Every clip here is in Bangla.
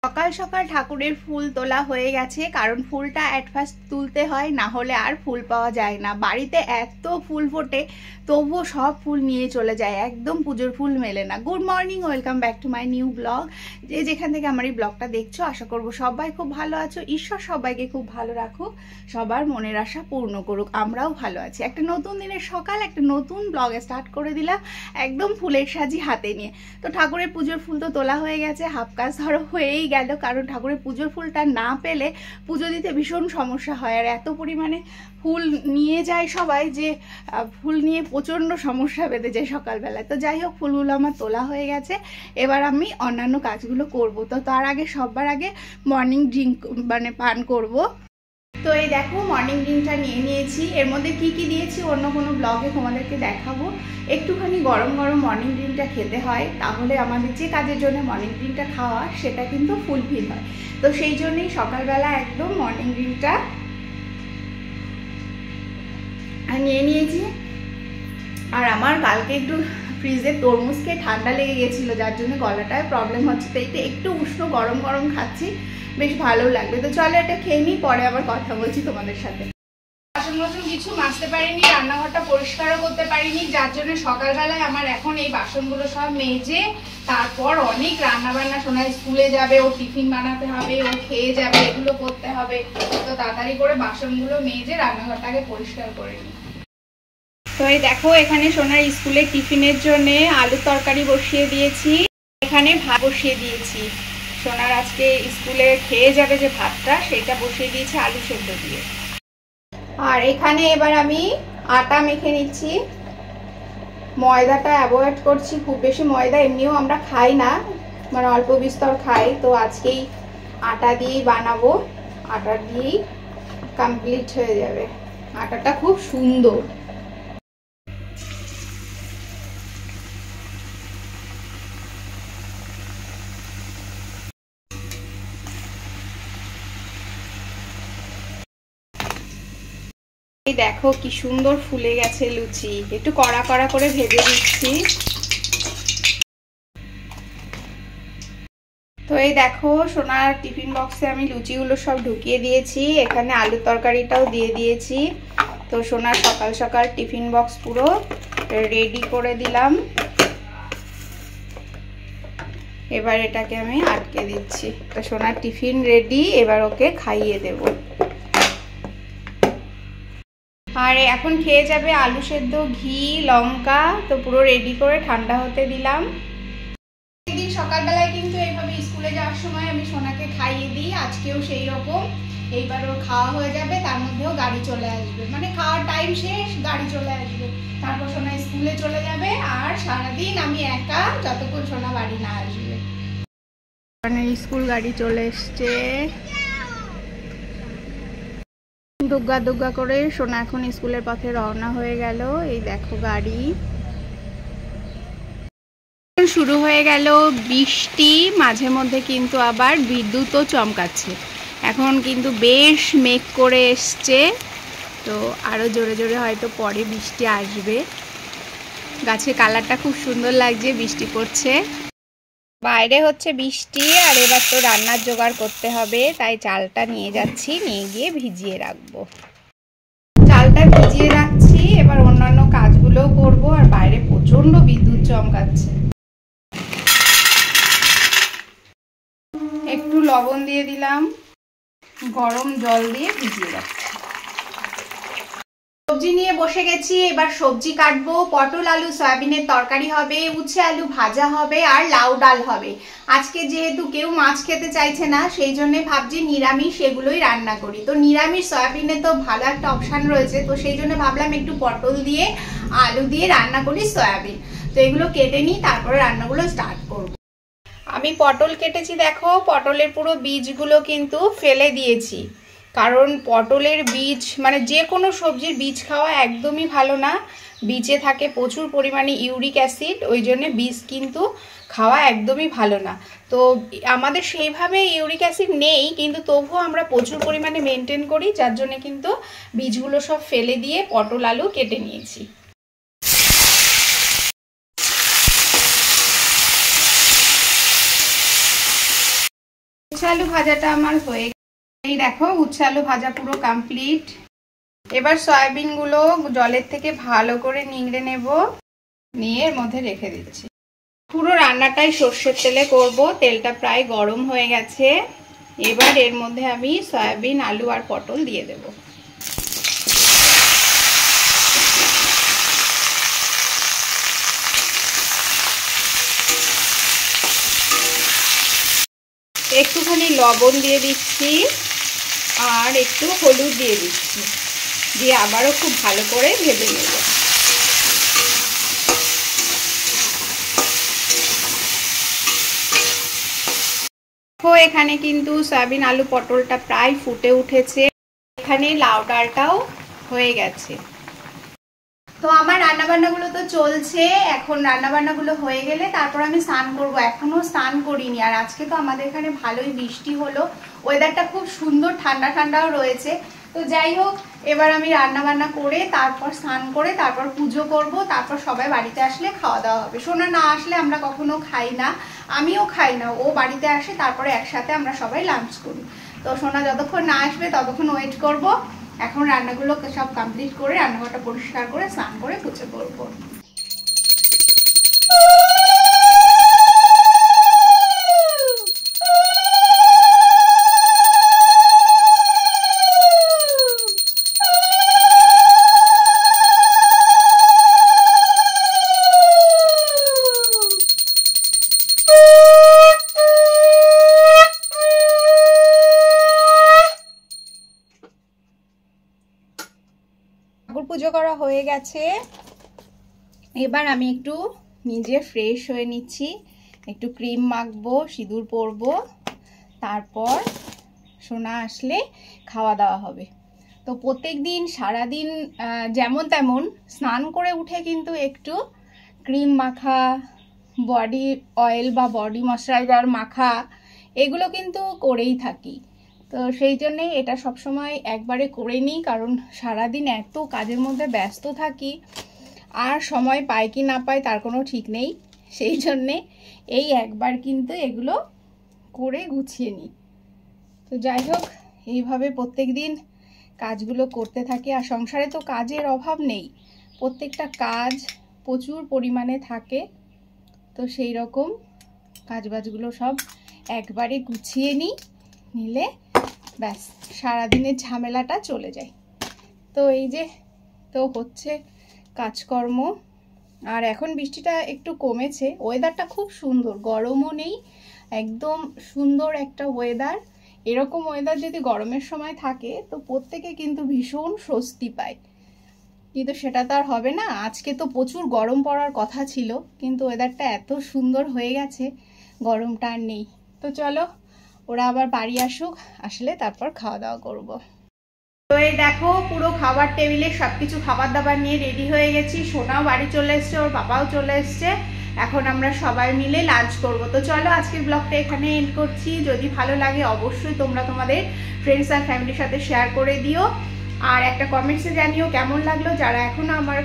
সকাল সকাল ঠাকুরের ফুল তোলা হয়ে গেছে, কারণ ফুলটা অ্যাট ফার্স্ট তুলতে হয়, না হলে আর ফুল পাওয়া যায় না। বাড়িতে এত ফুল ফোটে, তবুও সব ফুল নিয়ে চলে যায়, একদম পুজোর ফুল মেলে না। Good morning, welcome back to my new blog. যেখান থেকে আমার এই ব্লগটা দেখছো, আশা করবো সবাই খুব ভালো আছো। ঈশ্বর সবাইকে খুব ভালো রাখুক, সবার মনের আশা পূর্ণ করুক। আমরাও ভালো আছি। একটা নতুন দিনের সকাল, একটা নতুন ব্লগে স্টার্ট করে দিলাম, একদম ফুলের সাজি হাতে নিয়ে। তো ঠাকুরের পুজোর ফুল তো তোলা হয়ে গেছে, হাফ কাজ ধরো হয়েই গেল, কারণ ঠাকুরের পুজোর ফুলটা না পেলে পুজো দিতে ভীষণ সমস্যা হয়। আর এত পরিমাণে ফুল নিয়ে যায় সবাই যে ফুল নিয়ে প্রচণ্ড সমস্যা বেঁধে যায় সকালবেলায়। তো যাই হোক, ফুলগুলো আমার তোলা হয়ে গেছে, এবার আমি অন্যান্য কাজগুলো করব। তো তার আগে সবার আগে মর্নিং ড্রিঙ্ক পান করব। তো এই দেখো, মর্নিং ড্রিঙ্কটা নিয়ে নিয়েছি। এর মধ্যে কি কি দিয়েছি অন্য কোনো ব্লগে তোমাদেরকে দেখাবো। একটুখানি গরম গরম মর্নিং ড্রিঙ্কটা খেতে হয়, তাহলে আমাদের যে কাজের জন্য মর্নিং ড্রিঙ্কটা খাওয়া সেটা কিন্তু ফুলফিল হয়। তো সেই জন্যই সকালবেলা একদম মর্নিং ড্রিঙ্কটা নিয়ে নিয়েছি। আর আমার কালকে একটু ফ্রিজে তরমুজ খেয়ে ঠান্ডা লেগে গেছিলো, যার জন্য গলাটায় প্রবলেম হচ্ছে। তো এইটা একটু উষ্ণ গরম গরম খাচ্ছি, বেশ ভালো লাগবে। তো চলো এটা খেয়ে নিই, পরে আবার কথা বলছি তোমাদের সাথে। বাসন বাসন কিছু মাজতে পারিনি, রান্নাঘরটা পরিষ্কারও করতে পারিনি, যার জন্য সকালবেলায় আমার এখন এই বাসনগুলো সব মেজে, তারপর অনেক রান্না বান্না, সোনাই স্কুলে যাবে, ও টিফিন বানাতে হবে, ও খেয়ে যাবে, এগুলো করতে হবে। তো তাড়াতাড়ি করে বাসনগুলো মেজে রান্নাঘরটাকে পরিষ্কার করে নিই। তো এই দেখো, এখানে সোনার স্কুলের টিফিনের জন্য আলুর তরকারি বসিয়ে দিয়েছি, এখানে ভাত বসিয়ে দিয়েছি। সোনার আজকে স্কুলে খেয়ে যাবে যে ভাতটা, সেটা বসিয়ে দিয়েছি আলু সেদ্ধ দিয়ে। আর এখানে এবার আমি আটা মেখে নিচ্ছি। ময়দাটা অ্যাভয়েড করছি, খুব বেশি ময়দা এমনিও আমরা খাই না, মানে অল্প বিস্তর খাই। তো আজকেই আটা দিয়েই বানাবো, আটা দিয়েই কমপ্লিট হয়ে যাবে। আটাটা খুব সুন্দর। এই দেখো কি সুন্দর ফুলে গেছে লুচি, একটু কড়া কড়া করে ভেজে দিচ্ছি। তো এই দেখো, সোনার টিফিন বক্সে আমি লুচিগুলো সব ঢুকিয়ে দিয়েছি, এখানে আলুর তরকারিটাও দিয়ে দিয়েছি। তো সোনার সকাল সকাল টিফিন বক্স পুরো রেডি করে দিলাম। এবার এটাকে আমি আটকে দিচ্ছি। তো সোনার টিফিন রেডি, এবার ওকে খাইয়ে দেব। আর এখন খেয়ে যাবে আলু সেদ্ধ, ঘি, লঙ্কা। তো পুরো রেডি করে ঠান্ডা হতে দিলাম। একদিন সকালবেলায় কিন্তু এইভাবে স্কুলে যাওয়ার সময় আমি সোনাকে খাইয়ে দিই, আজকেও সেই রকম। এইবার ওর খাওয়া হয়ে যাবে, তার মধ্যেও গাড়ি চলে আসবে, মানে খাওয়ার টাইম শেষ, গাড়ি চলে আসবে, তারপর সোনা স্কুলে চলে যাবে। আর সারাদিন আমি একা, যতক্ষণ সোনা বাড়ি না আসবে। মানে স্কুল গাড়ি চলে এসছে, দুগ্গা দুগ্গা করে সোনা এখন স্কুলের পথে রওনা হয়ে গেল। এই দেখো গাড়ি শুরু হয়ে গেল। বৃষ্টি, মাঝে মধ্যে কিন্তু আবার বিদ্যুৎও চমকাচ্ছে। এখন কিন্তু বেশ মেঘ করে এসছে, তো আরো জোরে জোরে হয়তো পরে বৃষ্টি আসবে। গাছের কালারটা খুব সুন্দর লাগছে, বৃষ্টি পড়ছে, বাইরে হচ্ছে বৃষ্টি। আর এবার তো রান্নার জোগাড় করতে হবে, তাই চালটা নিয়ে যাচ্ছি, নিয়ে গিয়ে ভিজিয়ে রাখবো। চালটা ভিজিয়ে রাখছি, এবার অন্যান্য কাজগুলোও করবো। আর বাইরে প্রচন্ড বিদ্যুৎ চমকাচ্ছে। একটু লবণ দিয়ে দিলাম, গরম জল দিয়ে ভিজিয়ে রাখছি। সবজি নিয়ে বসে গেছি, এবার সবজি কাটবো। পটল আলু সয়াবিনের তরকারি হবে, উচ্ছে আলু ভাজা হবে, আর লাউ ডাল হবে। আজকে যেহেতু কেউ মাছ খেতে চাইছে না, সেই জন্য ভাবছি নিরামিষ সেগুলোই রান্না করি। তো নিরামিষ সয়াবিনে তো ভালো একটা অপশান রয়েছে, তো সেই জন্য ভাবলাম একটু পটল দিয়ে আলু দিয়ে রান্না করি সয়াবিন। তো এগুলো কেটে নিই, তারপরে রান্নাগুলো স্টার্ট করব। আমি পটল কেটেছি, দেখো পটলের পুরো বীজগুলো কিন্তু ফেলে দিয়েছি, কারণ পটলের বীজ, মানে যে কোনো সবজির বীজ খাওয়া একদমই ভালো না। বীজে থাকে প্রচুর পরিমাণে ইউরিক অ্যাসিড, ওই জন্য বীজ কিন্তু খাওয়া একদমই ভালো না। তো আমাদের সেইভাবে ইউরিক অ্যাসিড নেই, কিন্তু তবুও আমরা প্রচুর পরিমাণে মেনটেন করি, যার জন্য কিন্তু বীজগুলো সব ফেলে দিয়ে পটল আলু কেটে নিয়েছি। উচ্ছে আলু ভাজাটা আমার হয়ে গেছে। এই দেখো উচ্ছে আলু ভাজা পুরো কমপ্লিট। এবার সয়াবিন গুলো জলের থেকে ভালো করে নিংড়ে নেব, নিয়ে এর মধ্যে রেখে দিচ্ছি। পুরো রান্নাটাই সর্ষের তেলে করব, তেলটা প্রায় গরম হয়ে গেছে। এবার এর মধ্যে আমি সয়াবিন, আলু আর পটল দিয়ে দেব। একটুখানি লবণ দিয়ে দিচ্ছি আর একটু হলুদ দিয়ে দিচ্ছি, দিয়ে আবারও খুব ভালো করে ভেজে নেব। এখানে কিন্তু সয়াবিন, আলু, পটলটা প্রায় ফুটে উঠেছে। এখানে লাউ ডালটাও হয়ে গেছে। তো আমার রান্নাবান্নাগুলো তো চলছে। এখন রান্নাবান্নাগুলো হয়ে গেলে তারপর আমি স্নান করব। এখনো স্নান করিনি। আর আজকে তো আমাদের এখানে ভালোই বৃষ্টি হলো, ওয়েদারটা খুব সুন্দর, ঠান্ডা ঠান্ডাও রয়েছে। তো যাই হোক, এবার আমি রান্নাবান্না করে তারপর স্নান করে তারপর পুজো করব, তারপর সবাই বাড়িতে আসলে খাওয়া দাওয়া হবে। সোনা না আসলে আমরা কখনো খাই না, আমিও খাই না। ও বাড়িতে আসে, তারপরে একসাথে আমরা সবাই লাঞ্চ করি। তো সোনা যতক্ষণ না আসবে ততক্ষণ ওয়েট করব। এখন রান্নাগুলো সব কমপ্লিট করে রান্নাঘরটা পরিষ্কার করে স্নান করে পুজো করব। পুজো করা হয়ে গেছে। এবার আমি একটু নিজে ফ্রেশ হয়ে নিচ্ছি, একটু ক্রিম মাখবো, সিঁদুর পরবো, তারপর সোনা আসলে খাওয়া দাওয়া হবে। তো প্রত্যেক দিন সারাদিন যেমন তেমন স্নান করে উঠে কিন্তু একটু ক্রিম মাখা, বডি অয়েল বা বডি ময়শ্চারাইজার মাখা, এগুলো কিন্তু করেই থাকি। তো সেই জন্যেই এটা সবসময় একবারে করে নিই, কারণ সারাদিন এত কাজের মধ্যে ব্যস্ত থাকি আর সময় পাই কি না পাই তার কোনো ঠিক নেই। সেই জন্যে এই একবার কিন্তু এগুলো করে গুছিয়ে নিই। তো যাই হোক, এইভাবে প্রত্যেক দিন কাজগুলো করতে থাকি। আর সংসারে তো কাজের অভাব নেই, প্রত্যেকটা কাজ প্রচুর পরিমাণে থাকে। তো সেই রকম কাজবাজগুলো সব একবারে গুছিয়ে নিলে ব্যাস সারাদিনের ঝামেলাটা চলে যায়। তো এই যে তো হচ্ছে কাজকর্ম। আর এখন বৃষ্টিটা একটু কমেছে, ওয়েদারটা খুব সুন্দর, গরমও নেই, একদম সুন্দর একটা ওয়েদার। এরকম ওয়েদার যদি গরমের সময় থাকে তো প্রত্যেকে কিন্তু ভীষণ স্বস্তি পায়, কিন্তু সেটা তো আর হবে না। আজকে তো প্রচুর গরম পড়ার কথা ছিল, কিন্তু ওয়েদারটা এত সুন্দর হয়ে গেছে, গরমটা আর নেই। তো চলো ওরা আবার বাড়ি আসুক, আসলে তারপর খাওয়া দাওয়া করব। তো এই দেখো পুরো খাবার টেবিলে সবকিছু খাবার দাবার নিয়ে রেডি হয়ে গেছি। সোনাও বাড়ি চলে এসছে, ওর বাবাও চলে এসছে। এখন আমরা সবাই মিলে লাঞ্চ করব। তো চলো আজকের ব্লগটা এখানে এন্ড করছি। যদি ভালো লাগে অবশ্যই তোমরা তোমাদের ফ্রেন্ডস আর ফ্যামিলির সাথে শেয়ার করে দিও, আর একটা কমেন্টসে জানিও কেমন লাগলো। যারা এখনো আমার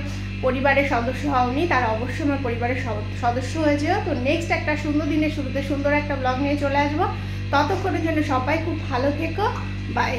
পরিবারের সদস্য হওনি তারা অবশ্যই আমার পরিবারের সদস্য হয়ে যেও। তো নেক্সট একটা সুন্দর দিনের শুরুতে সুন্দর একটা ব্লগ নিয়ে চলে আসবো। ততক্ষণের জন্য সবাই খুব ভালো থেকো, বাই।